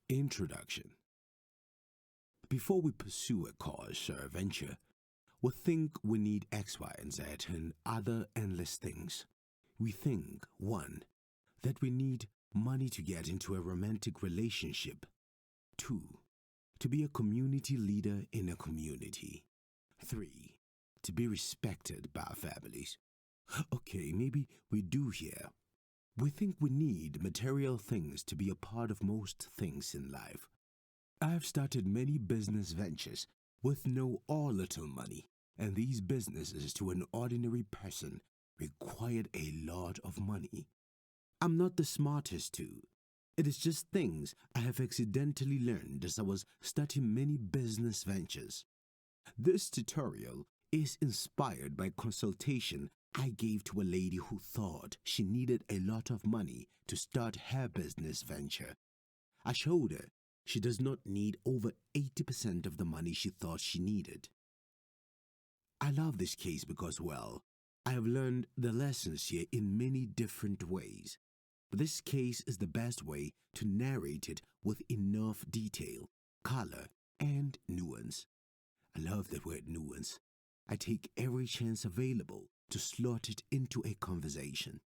Introduction. Before we pursue a cause or a venture, we think we need X, Y, and Z and other endless things. We think, 1, that we need money to get into a romantic relationship. 2, to be a community leader in a community. 3, to be respected by our families. Okay, maybe we do here. We think we need material things to be a part of most things in life. I have started many business ventures with no or little money, and these businesses to an ordinary person required a lot of money. I'm not the smartest too. It is just things I have accidentally learned as I was starting many business ventures. This tutorial is inspired by consultation I gave to a lady who thought she needed a lot of money to start her business venture. I showed her she does not need over 80% of the money she thought she needed. I love this case because, well, I have learned the lessons here in many different ways. But this case is the best way to narrate it with enough detail, color, and nuance. I love the word nuance. I take every chance available to slot it into a conversation.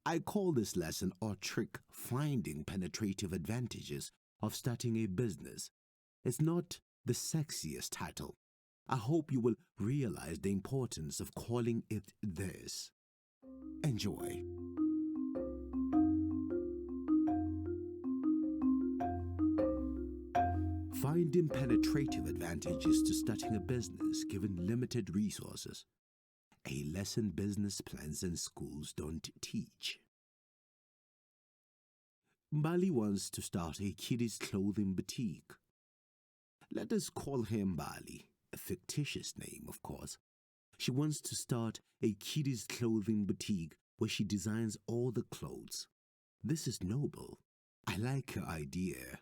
I call this lesson or trick finding penetrative advantages of starting a business. It's not the sexiest title. I hope you will realize the importance of calling it this. Enjoy. Finding penetrative advantages to starting a business given limited resources. A lesson business plans and schools don't teach. Mbali wants to start a kiddies' clothing boutique. Let us call her Mbali, a fictitious name, of course. She wants to start a kiddies' clothing boutique where she designs all the clothes. This is noble. I like her idea.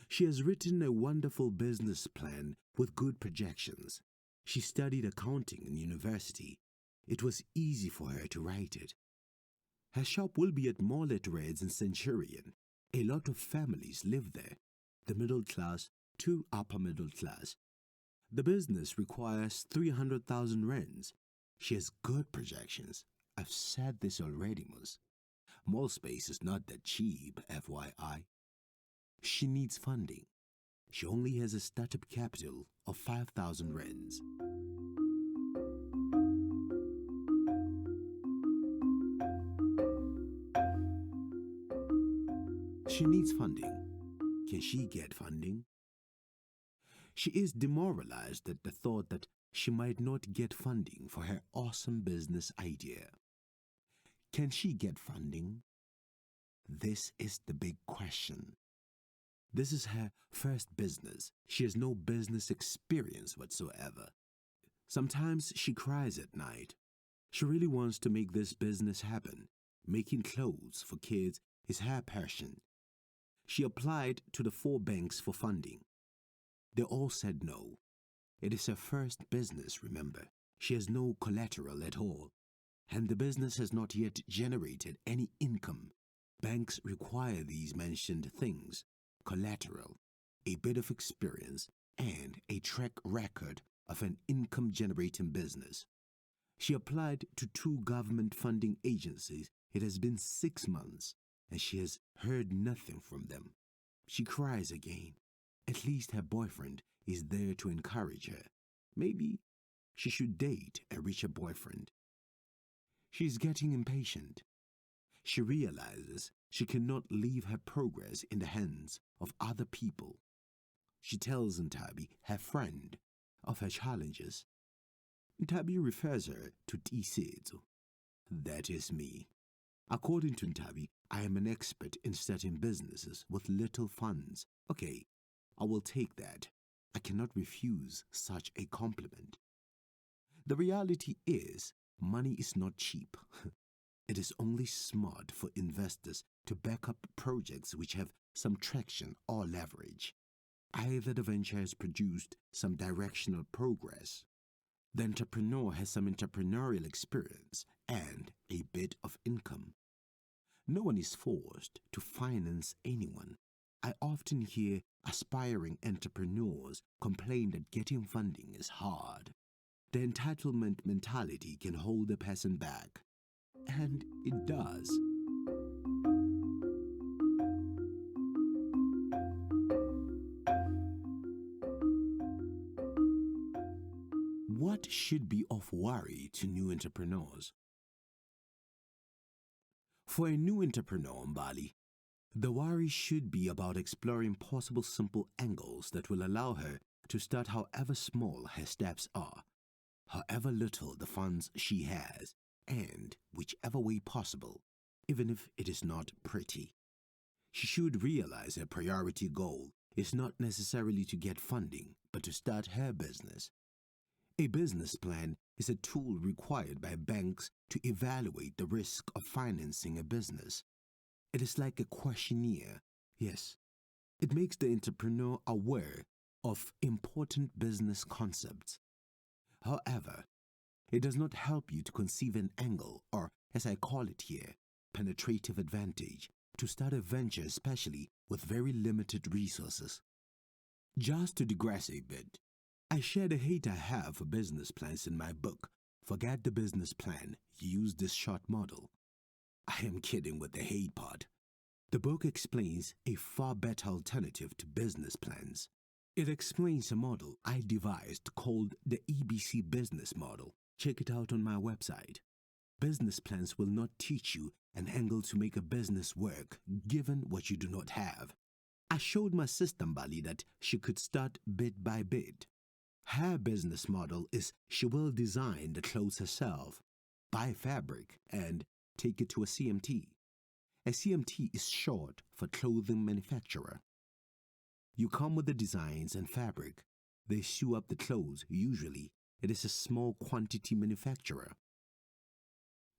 She has written a wonderful business plan with good projections. She studied accounting in university. It was easy for her to write it. Her shop will be at Mollet Reds in Centurion. A lot of families live there, the middle class to upper middle class. The business requires 300,000 rands. She has good projections. I've said this already, Mus. Mall space is not that cheap, FYI. She needs funding. She only has a startup capital of 5,000 rands. She needs funding. Can she get funding? She is demoralized at the thought that she might not get funding for her awesome business idea. Can she get funding? This is the big question. This is her first business. She has no business experience whatsoever. Sometimes she cries at night. She really wants to make this business happen. Making clothes for kids is her passion. She applied to the 4 banks for funding. They all said no. It is her first business, remember. She has no collateral at all, and the business has not yet generated any income. Banks require these mentioned things: collateral, a bit of experience, and a track record of an income-generating business. She applied to 2 government funding agencies. It has been 6 months, and she has heard nothing from them. She cries again. At least her boyfriend is there to encourage her. Maybe she should date a richer boyfriend. She is getting impatient. She realizes she cannot leave her progress in the hands of other people. She tells Ntabi, her friend, of her challenges. Ntabi refers her to Tiisetso. That is me. According to Ntabi, I am an expert in starting businesses with little funds. Okay, I will take that. I cannot refuse such a compliment. The reality is, money is not cheap. It is only smart for investors to back up projects which have some traction or leverage. Either the venture has produced some directional progress, the entrepreneur has some entrepreneurial experience and a bit of income. No one is forced to finance anyone. I often hear aspiring entrepreneurs complain that getting funding is hard. The entitlement mentality can hold a person back, and it does. What should be of worry to new entrepreneurs? For a new entrepreneur in Bali, the worry should be about exploring possible simple angles that will allow her to start however small her steps are, however little the funds she has, and whichever way possible, even if it is not pretty. She should realize her priority goal is not necessarily to get funding, but to start her business. A business plan is a tool required by banks to evaluate the risk of financing a business. It is like a questionnaire. Yes, it makes the entrepreneur aware of important business concepts. However, it does not help you to conceive an angle, or as I call it here, penetrative advantage, to start a venture, especially with very limited resources. Just to digress a bit, I share the hate I have for business plans in my book, Forget the Business Plan, Use This Short Model. I am kidding with the hate part. The book explains a far better alternative to business plans. It explains a model I devised called the EBC business model. Check it out on my website. Business plans will not teach you an angle to make a business work given what you do not have. I showed my sister Bali that she could start bit by bit. Her business model is she will design the clothes herself, buy fabric, and take it to a CMT. A CMT is short for clothing manufacturer. You come with the designs and fabric. They sew up the clothes. Usually, it is a small quantity manufacturer.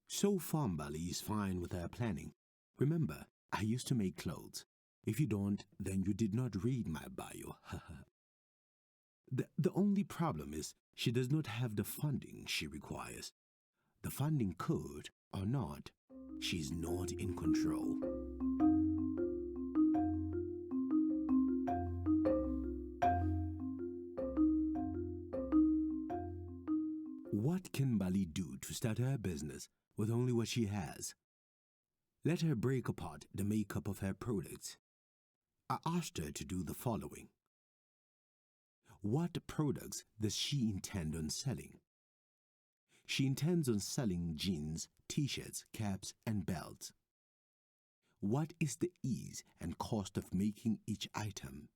So far, Bali is fine with her planning. Remember, I used to make clothes. If you don't, then you did not read my bio. The only problem is she does not have the funding she requires. The funding could or not. She's not in control. What can Bali do to start her business with only what she has? Let her break apart the makeup of her products. I asked her to do the following. What products does she intend on selling? She intends on selling jeans, t-shirts, caps, and belts. What is the ease and cost of making each item?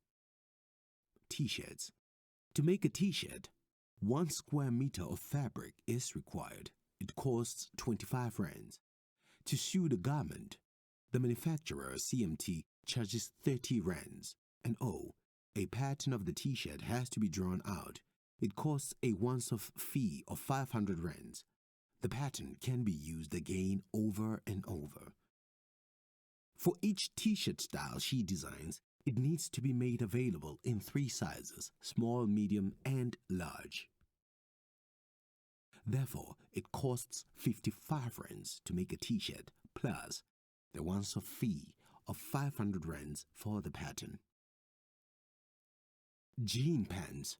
T-shirts. To make a t-shirt, 1 square meter of fabric is required. It costs 25 rands. To sew the garment, the manufacturer CMT charges 30 rands. And a pattern of the t-shirt has to be drawn out. It costs a once-off fee of 500 rands. The pattern can be used again over and over. For each t-shirt style she designs, it needs to be made available in 3 sizes, small, medium, and large. Therefore, it costs 55 rands to make a t-shirt, plus the once-off fee of 500 rands for the pattern. Jean pants.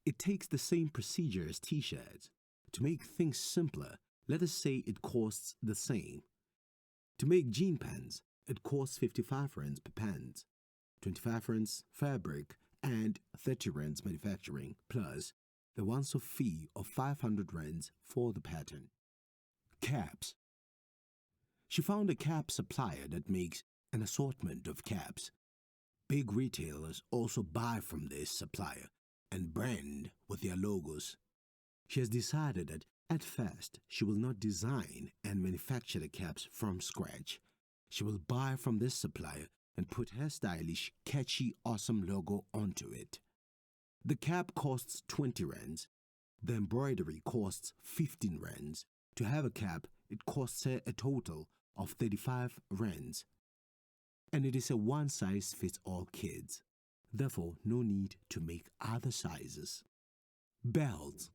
It takes the same procedure as t-shirts. To make things simpler, let us say it costs the same. To make jean pants, it costs 55 rands per pant, 25 rands fabric, and 30 rands manufacturing, plus the once-off fee of 500 rands for the pattern. Caps. She found a cap supplier that makes an assortment of caps. Big retailers also buy from this supplier and brand with their logos. She has decided that at first she will not design and manufacture the caps from scratch. She will buy from this supplier and put her stylish, catchy, awesome logo onto it. The cap costs 20 rands. The embroidery costs 15 rands. To have a cap, it costs her a total of 35 rands. And it is a one-size-fits-all kids. Therefore, no need to make other sizes. Belts.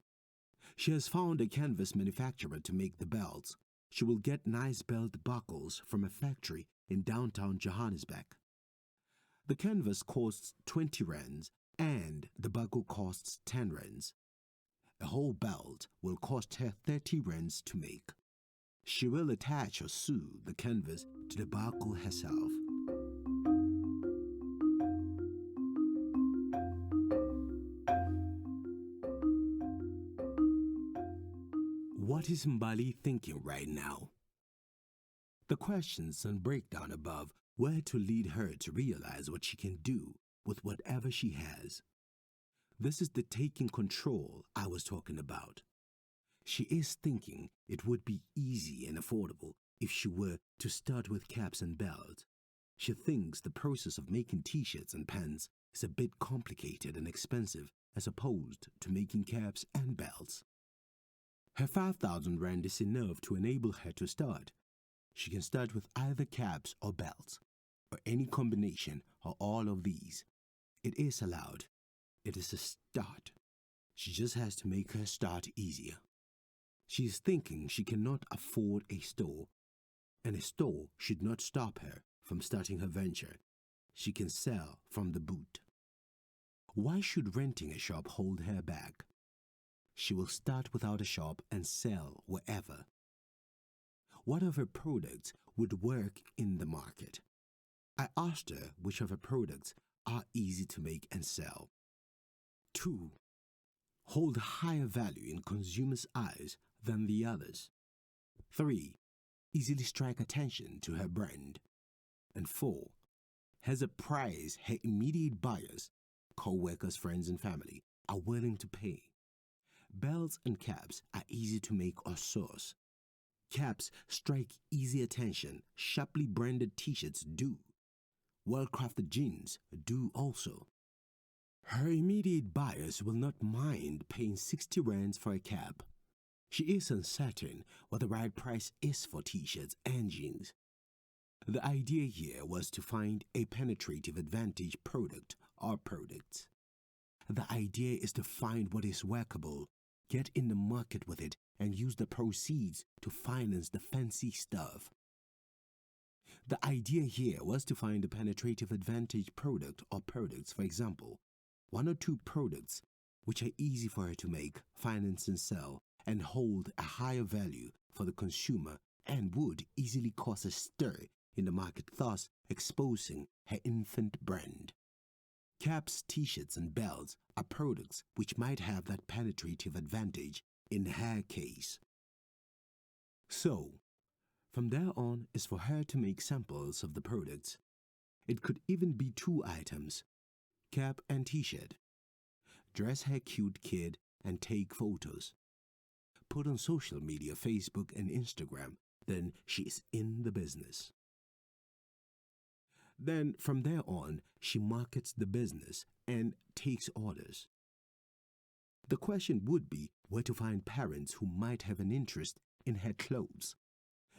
She has found a canvas manufacturer to make the belts. She will get nice belt buckles from a factory in downtown Johannesburg. The canvas costs 20 rands and the buckle costs 10 rands. A whole belt will cost her 30 rands to make. She will attach or sew the canvas to the buckle herself. What is Mbali thinking right now? The questions and breakdown above were to lead her to realize what she can do with whatever she has. This is the taking control I was talking about. She is thinking it would be easy and affordable if she were to start with caps and belts. She thinks the process of making t-shirts and pants is a bit complicated and expensive as opposed to making caps and belts. Her 5,000 rand is enough to enable her to start. She can start with either caps or belts, or any combination or all of these. It is allowed. It is a start. She just has to make her start easier. She is thinking she cannot afford a store, and a store should not stop her from starting her venture. She can sell from the boot. Why should renting a shop hold her back? She will start without a shop and sell wherever. What of her products would work in the market? I asked her which of her products are easy to make and sell. 2. Hold higher value in consumers' eyes than the others. 3. Easily strike attention to her brand. And 4. Has a price her immediate buyers, co-workers, friends, and family are willing to pay. Belts and caps are easy to make or source. Caps strike easy attention. Sharply branded t-shirts do. Well-crafted jeans do also. Her immediate buyers will not mind paying 60 rands for a cap. She is uncertain what the right price is for t-shirts and jeans. The idea here was to find a penetrative advantage product or products. The idea is to find what is workable, get in the market with it, and use the proceeds to finance the fancy stuff. The idea here was to find a penetrative advantage product or products, for example, 1 or 2 products which are easy for her to make, finance and sell, and hold a higher value for the consumer and would easily cause a stir in the market, thus exposing her infant brand. Caps, t-shirts, and belts are products which might have that penetrative advantage in her case. So, from there on is for her to make samples of the products. It could even be 2 items, cap and t-shirt. Dress her cute kid and take photos. Put on social media, Facebook and Instagram, then she is in the business. Then from there on, she markets the business and takes orders. The question would be where to find parents who might have an interest in her clothes.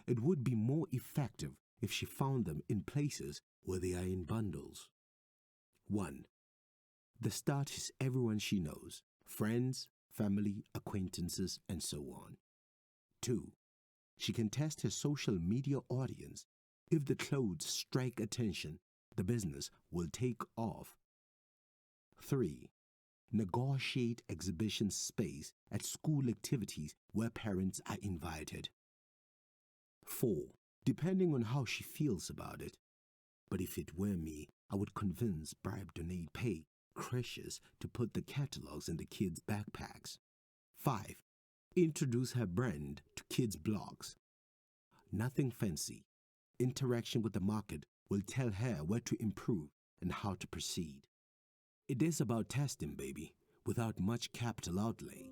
It would be more effective if she found them in places where they are in bundles. 1. The start is everyone she knows, friends, family, acquaintances, and so on. 2. She can test her social media audience. If the clothes strike attention, the business will take off. 3. Negotiate exhibition space at school activities where parents are invited. 4. Depending on how she feels about it. But if it were me, I would convince, bribe, donate, pay creches to put the catalogs in the kids' backpacks. 5. Introduce her brand to kids' blogs. Nothing fancy. Interaction with the market will tell her where to improve and how to proceed. It is about testing, baby, without much capital outlay.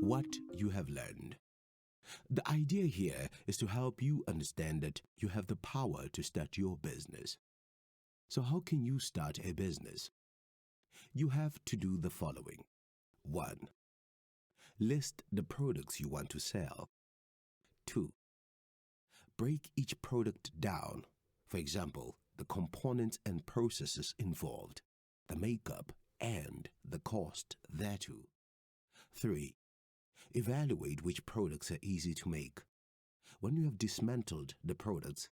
What you have learned. The idea here is to help you understand that you have the power to start your business. So how can you start a business? You have to do the following. 1. List the products you want to sell. 2. Break each product down. For example, the components and processes involved, the makeup, and the cost thereto. 3. Evaluate which products are easy to make. When you have dismantled the products,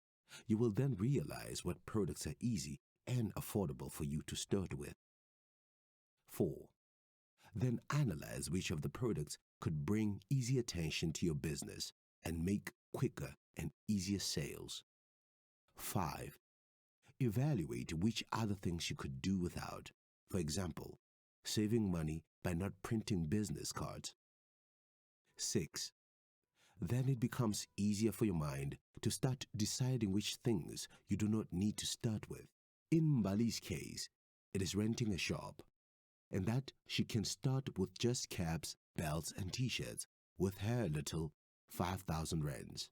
you will then realize what products are easy and affordable for you to start with. 4. Then analyze which of the products could bring easy attention to your business and make quicker and easier sales. 5. Evaluate which other things you could do without. For example, saving money by not printing business cards. 6. Then it becomes easier for your mind to start deciding which things you do not need to start with. In Mbali's case, it is renting a shop, and that she can start with just caps, belts, and t-shirts with her little 5,000 rands.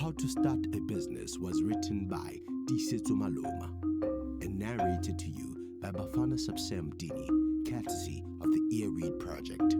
How to Start a Business was written by Tiisetso Maloma and narrated to you by Bafana Subsem Dini, courtesy of the EarRead Project.